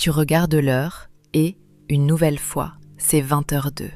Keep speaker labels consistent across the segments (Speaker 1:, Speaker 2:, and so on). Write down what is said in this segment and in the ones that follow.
Speaker 1: Tu regardes l'heure et, une nouvelle fois, c'est 20h02.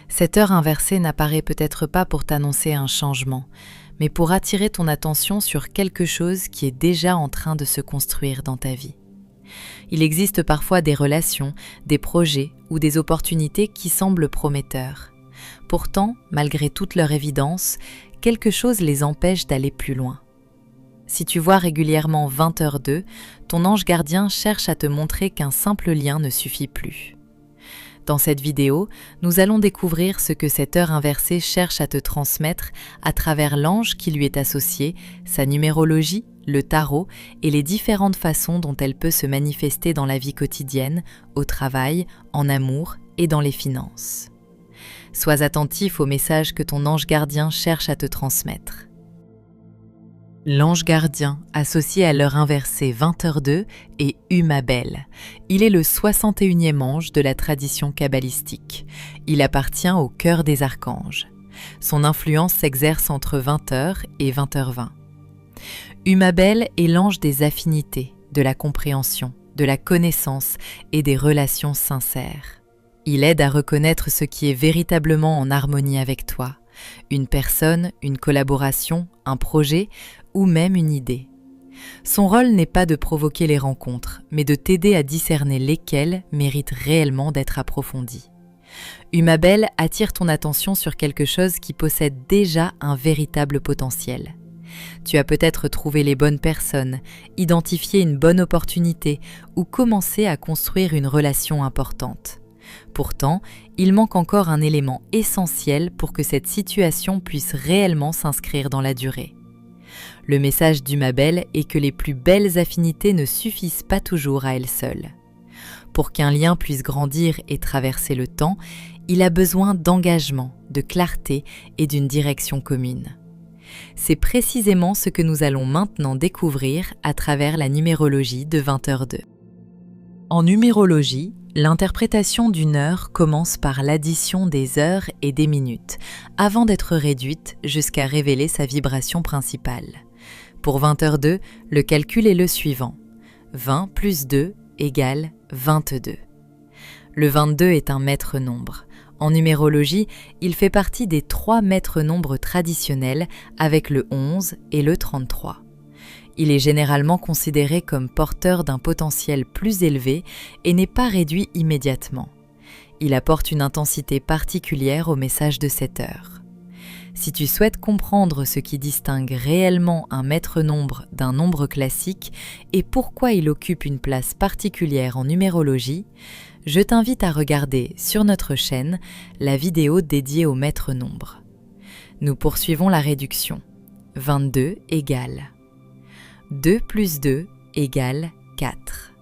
Speaker 1: Cette heure inversée n'apparaît peut-être pas pour t'annoncer un changement, mais pour attirer ton attention sur quelque chose qui est déjà en train de se construire dans ta vie. Il existe parfois des relations, des projets ou des opportunités qui semblent prometteurs. Pourtant, malgré toute leur évidence, quelque chose les empêche d'aller plus loin. Si tu vois régulièrement 20h02, ton ange gardien cherche à te montrer qu'un simple lien ne suffit plus. Dans cette vidéo, nous allons découvrir ce que cette heure inversée cherche à te transmettre à travers l'ange qui lui est associé, sa numérologie, le tarot et les différentes façons dont elle peut se manifester dans la vie quotidienne, au travail, en amour et dans les finances. Sois attentif au message que ton ange gardien cherche à te transmettre. L'ange gardien, associé à l'heure inversée 20h02, est Umabel. Il est le 61e ange de la tradition kabbalistique. Il appartient au cœur des archanges. Son influence s'exerce entre 20h et 20h20. Umabel est l'ange des affinités, de la compréhension, de la connaissance et des relations sincères. Il aide à reconnaître ce qui est véritablement en harmonie avec toi. Une personne, une collaboration, un projet ou même une idée. Son rôle n'est pas de provoquer les rencontres, mais de t'aider à discerner lesquelles méritent réellement d'être approfondies. Umabel attire ton attention sur quelque chose qui possède déjà un véritable potentiel. Tu as peut-être trouvé les bonnes personnes, identifié une bonne opportunité ou commencé à construire une relation importante. Pourtant, il manque encore un élément essentiel pour que cette situation puisse réellement s'inscrire dans la durée. Le message d'Umabel est que les plus belles affinités ne suffisent pas toujours à elles seules. Pour qu'un lien puisse grandir et traverser le temps, il a besoin d'engagement, de clarté et d'une direction commune. C'est précisément ce que nous allons maintenant découvrir à travers la numérologie de 20h02. En numérologie, l'interprétation d'une heure commence par l'addition des heures et des minutes, avant d'être réduite jusqu'à révéler sa vibration principale. Pour 20h02, le calcul est le suivant. 20 plus 2 égale 22. Le 22 est un maître nombre. En numérologie, il fait partie des 3 maîtres nombres traditionnels avec le 11 et le 33. Il est généralement considéré comme porteur d'un potentiel plus élevé et n'est pas réduit immédiatement. Il apporte une intensité particulière au message de cette heure. Si tu souhaites comprendre ce qui distingue réellement un maître nombre d'un nombre classique et pourquoi il occupe une place particulière en numérologie, je t'invite à regarder sur notre chaîne la vidéo dédiée au maître nombre. Nous poursuivons la réduction. 22 égale 2 plus 2 égale 4.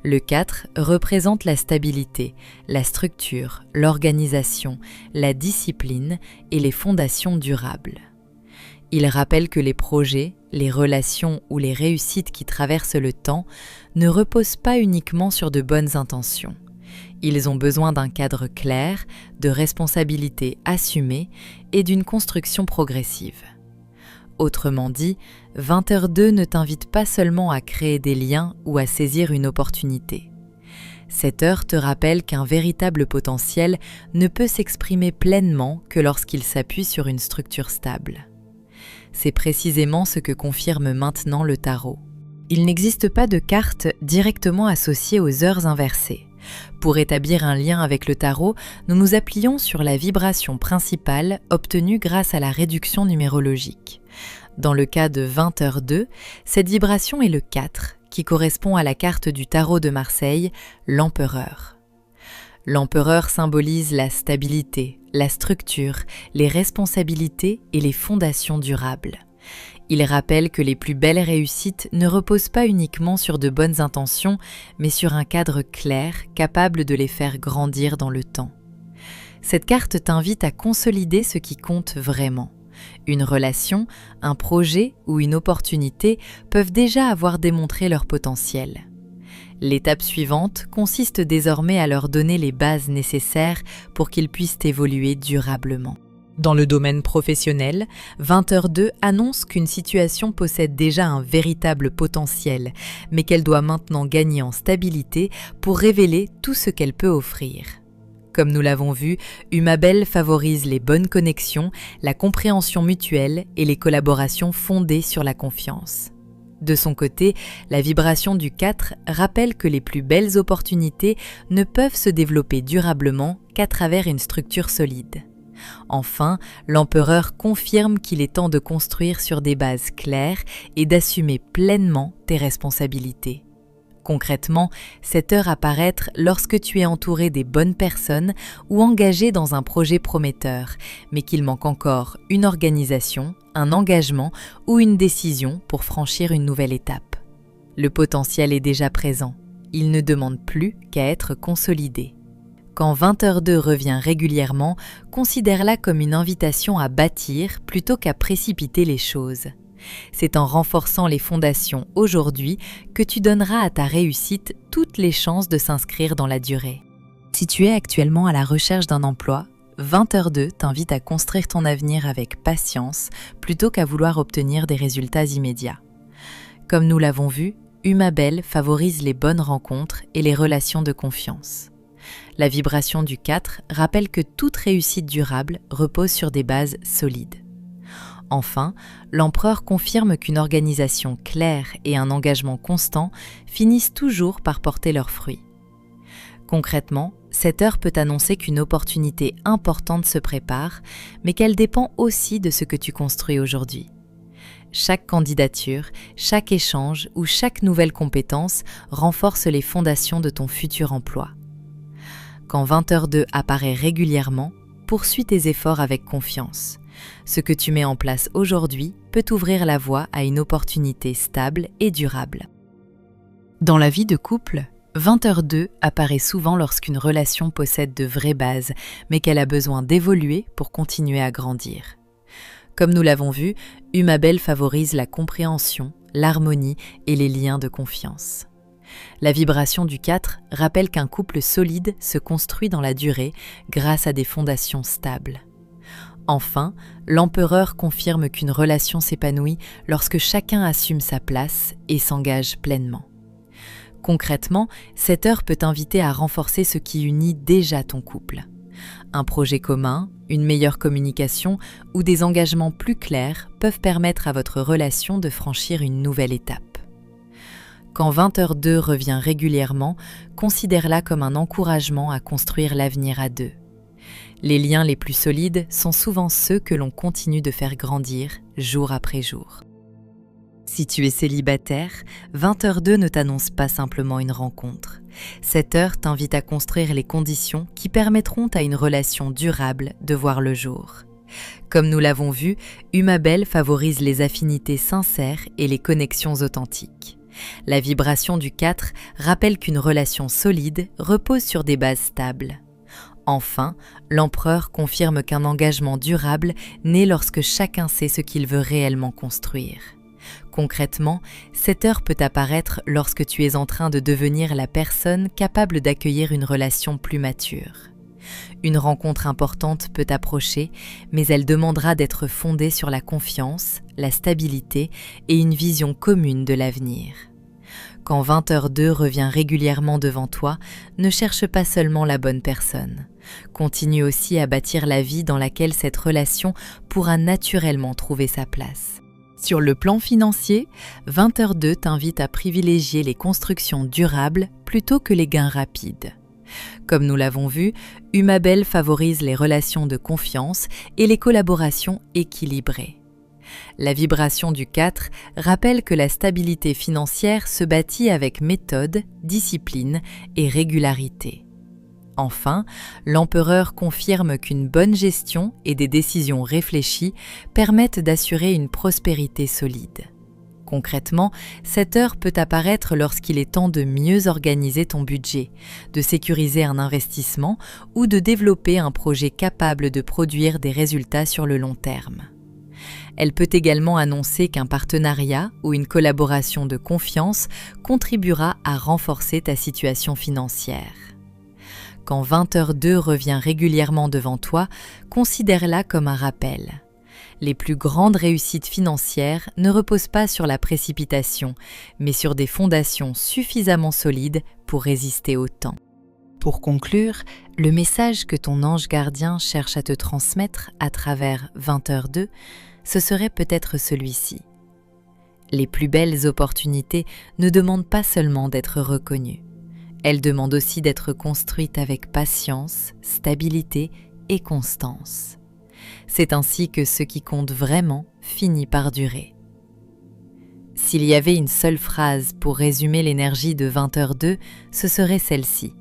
Speaker 1: Le 4 représente la stabilité, la structure, l'organisation, la discipline et les fondations durables. Il rappelle que les projets, les relations ou les réussites qui traversent le temps ne reposent pas uniquement sur de bonnes intentions. Ils ont besoin d'un cadre clair, de responsabilités assumées et d'une construction progressive. Autrement dit, 20h02 ne t'invite pas seulement à créer des liens ou à saisir une opportunité. Cette heure te rappelle qu'un véritable potentiel ne peut s'exprimer pleinement que lorsqu'il s'appuie sur une structure stable. C'est précisément ce que confirme maintenant le tarot. Il n'existe pas de carte directement associée aux heures inversées. Pour établir un lien avec le tarot, nous nous appuyons sur la vibration principale obtenue grâce à la réduction numérologique. Dans le cas de 20h02, cette vibration est le 4, qui correspond à la carte du tarot de Marseille, l'empereur. L'empereur symbolise la stabilité, la structure, les responsabilités et les fondations durables. Il rappelle que les plus belles réussites ne reposent pas uniquement sur de bonnes intentions, mais sur un cadre clair capable de les faire grandir dans le temps. Cette carte t'invite à consolider ce qui compte vraiment. Une relation, un projet ou une opportunité peuvent déjà avoir démontré leur potentiel. L'étape suivante consiste désormais à leur donner les bases nécessaires pour qu'ils puissent évoluer durablement. Dans le domaine professionnel, 20h2 annonce qu'une situation possède déjà un véritable potentiel, mais qu'elle doit maintenant gagner en stabilité pour révéler tout ce qu'elle peut offrir. Comme nous l'avons vu, Humabel favorise les bonnes connexions, la compréhension mutuelle et les collaborations fondées sur la confiance. De son côté, la vibration du 4 rappelle que les plus belles opportunités ne peuvent se développer durablement qu'à travers une structure solide. Enfin, l'empereur confirme qu'il est temps de construire sur des bases claires et d'assumer pleinement tes responsabilités. Concrètement, cette heure apparaît lorsque tu es entouré des bonnes personnes ou engagé dans un projet prometteur, mais qu'il manque encore une organisation, un engagement ou une décision pour franchir une nouvelle étape. Le potentiel est déjà présent, il ne demande plus qu'à être consolidé. Quand 20h2 revient régulièrement, considère-la comme une invitation à bâtir plutôt qu'à précipiter les choses. C'est en renforçant les fondations aujourd'hui que tu donneras à ta réussite toutes les chances de s'inscrire dans la durée. Si tu es actuellement à la recherche d'un emploi, 20h2 t'invite à construire ton avenir avec patience plutôt qu'à vouloir obtenir des résultats immédiats. Comme nous l'avons vu, Humabel favorise les bonnes rencontres et les relations de confiance. La vibration du 4 rappelle que toute réussite durable repose sur des bases solides. Enfin, l'empereur confirme qu'une organisation claire et un engagement constant finissent toujours par porter leurs fruits. Concrètement, cette heure peut annoncer qu'une opportunité importante se prépare, mais qu'elle dépend aussi de ce que tu construis aujourd'hui. Chaque candidature, chaque échange ou chaque nouvelle compétence renforce les fondations de ton futur emploi. Quand 20h2 apparaît régulièrement, poursuis tes efforts avec confiance. Ce que tu mets en place aujourd'hui peut ouvrir la voie à une opportunité stable et durable. Dans la vie de couple, 20h2 apparaît souvent lorsqu'une relation possède de vraies bases, mais qu'elle a besoin d'évoluer pour continuer à grandir. Comme nous l'avons vu, Humabel favorise la compréhension, l'harmonie et les liens de confiance. La vibration du 4 rappelle qu'un couple solide se construit dans la durée grâce à des fondations stables. Enfin, l'empereur confirme qu'une relation s'épanouit lorsque chacun assume sa place et s'engage pleinement. Concrètement, cette heure peut t'inviter à renforcer ce qui unit déjà ton couple. Un projet commun, une meilleure communication ou des engagements plus clairs peuvent permettre à votre relation de franchir une nouvelle étape. Quand 20h2 revient régulièrement, considère-la comme un encouragement à construire l'avenir à deux. Les liens les plus solides sont souvent ceux que l'on continue de faire grandir jour après jour. Si tu es célibataire, 20h2 ne t'annonce pas simplement une rencontre. Cette heure t'invite à construire les conditions qui permettront à une relation durable de voir le jour. Comme nous l'avons vu, Humabel favorise les affinités sincères et les connexions authentiques. La vibration du 4 rappelle qu'une relation solide repose sur des bases stables. Enfin, l'empereur confirme qu'un engagement durable naît lorsque chacun sait ce qu'il veut réellement construire. Concrètement, cette heure peut apparaître lorsque tu es en train de devenir la personne capable d'accueillir une relation plus mature. Une rencontre importante peut approcher, mais elle demandera d'être fondée sur la confiance, la stabilité et une vision commune de l'avenir. Quand 20h2 revient régulièrement devant toi, ne cherche pas seulement la bonne personne. Continue aussi à bâtir la vie dans laquelle cette relation pourra naturellement trouver sa place. Sur le plan financier, 20h2 t'invite à privilégier les constructions durables plutôt que les gains rapides. Comme nous l'avons vu, Humabel favorise les relations de confiance et les collaborations équilibrées. La vibration du 4 rappelle que la stabilité financière se bâtit avec méthode, discipline et régularité. Enfin, l'empereur confirme qu'une bonne gestion et des décisions réfléchies permettent d'assurer une prospérité solide. Concrètement, cette heure peut apparaître lorsqu'il est temps de mieux organiser ton budget, de sécuriser un investissement ou de développer un projet capable de produire des résultats sur le long terme. Elle peut également annoncer qu'un partenariat ou une collaboration de confiance contribuera à renforcer ta situation financière. Quand 20h02 revient régulièrement devant toi, considère-la comme un rappel. Les plus grandes réussites financières ne reposent pas sur la précipitation, mais sur des fondations suffisamment solides pour résister au temps. Pour conclure, le message que ton ange gardien cherche à te transmettre à travers 20h02, ce serait peut-être celui-ci. Les plus belles opportunités ne demandent pas seulement d'être reconnues. Elles demandent aussi d'être construites avec patience, stabilité et constance. C'est ainsi que ce qui compte vraiment finit par durer. S'il y avait une seule phrase pour résumer l'énergie de 20h02, ce serait celle-ci.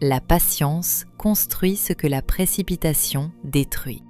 Speaker 1: La patience construit ce que la précipitation détruit.